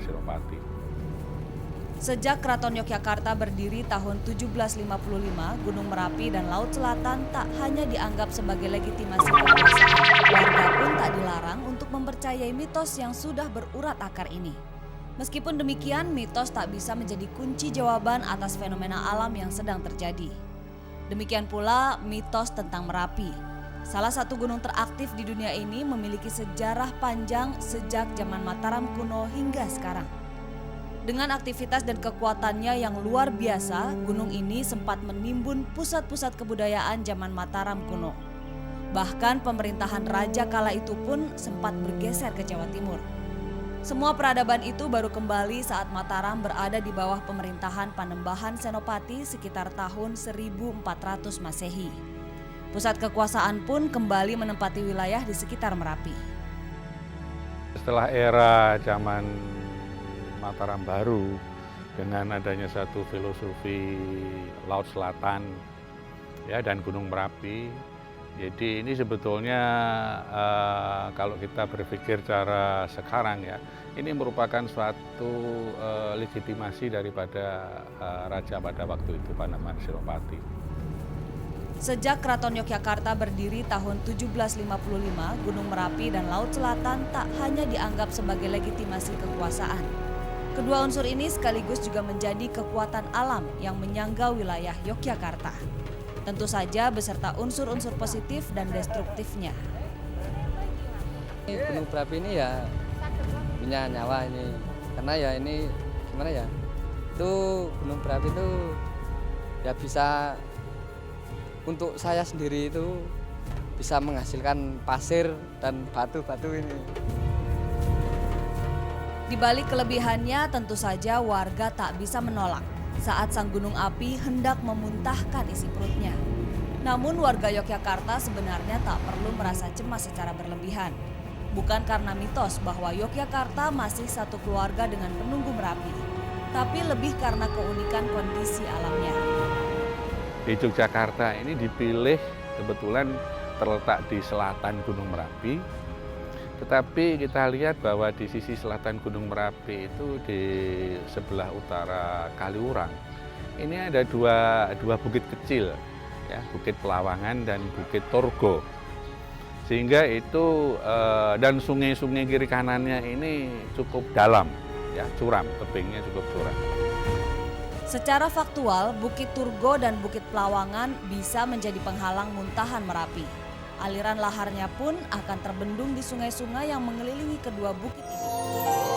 Siropati. Sejak Keraton Yogyakarta berdiri tahun 1755, Gunung Merapi dan Laut Selatan tak hanya dianggap sebagai legitimasi kekuasaan, warga pun tak dilarang untuk mempercayai mitos yang sudah berurat akar ini. Meskipun demikian, mitos tak bisa menjadi kunci jawaban atas fenomena alam yang sedang terjadi. Demikian pula mitos tentang Merapi. Salah satu gunung teraktif di dunia ini memiliki sejarah panjang sejak zaman Mataram kuno hingga sekarang. Dengan aktivitas dan kekuatannya yang luar biasa, gunung ini sempat menimbun pusat-pusat kebudayaan zaman Mataram kuno. Bahkan pemerintahan raja kala itu pun sempat bergeser ke Jawa Timur. Semua peradaban itu baru kembali saat Mataram berada di bawah pemerintahan Panembahan Senopati sekitar tahun 1400 Masehi. Pusat kekuasaan pun kembali menempati wilayah di sekitar Merapi. Setelah era zaman Mataram baru, dengan adanya satu filosofi Laut Selatan ya, dan Gunung Merapi, jadi ini sebetulnya kalau kita berpikir cara sekarang ya, ini merupakan suatu legitimasi daripada raja pada waktu itu, Panembahan Senopati. Sejak Keraton Yogyakarta berdiri tahun 1755, Gunung Merapi dan Laut Selatan tak hanya dianggap sebagai legitimasi kekuasaan. Kedua unsur ini sekaligus juga menjadi kekuatan alam yang menyangga wilayah Yogyakarta. Tentu saja beserta unsur-unsur positif dan destruktifnya. Gunung Merapi ini ya punya nyawa ini, karena ya ini gimana ya, itu Gunung Merapi itu ya bisa untuk saya sendiri itu bisa menghasilkan pasir dan batu-batu ini. Di balik kelebihannya tentu saja warga tak bisa menolak saat sang gunung api hendak memuntahkan isi perutnya. Namun warga Yogyakarta sebenarnya tak perlu merasa cemas secara berlebihan. Bukan karena mitos bahwa Yogyakarta masih satu keluarga dengan penunggu Merapi, tapi lebih karena keunikan kondisi alamnya. Di Yogyakarta ini dipilih kebetulan terletak di selatan Gunung Merapi, tetapi kita lihat bahwa di sisi selatan Gunung Merapi itu di sebelah utara Kaliurang, ini ada dua bukit kecil, ya, Bukit Pelawangan dan Bukit Torgo. Sehingga itu dan sungai-sungai kiri kanannya ini cukup dalam, ya, curam, tebingnya cukup curam. Secara faktual, Bukit Turgo dan Bukit Pelawangan bisa menjadi penghalang muntahan Merapi. Aliran laharnya pun akan terbendung di sungai-sungai yang mengelilingi kedua bukit ini.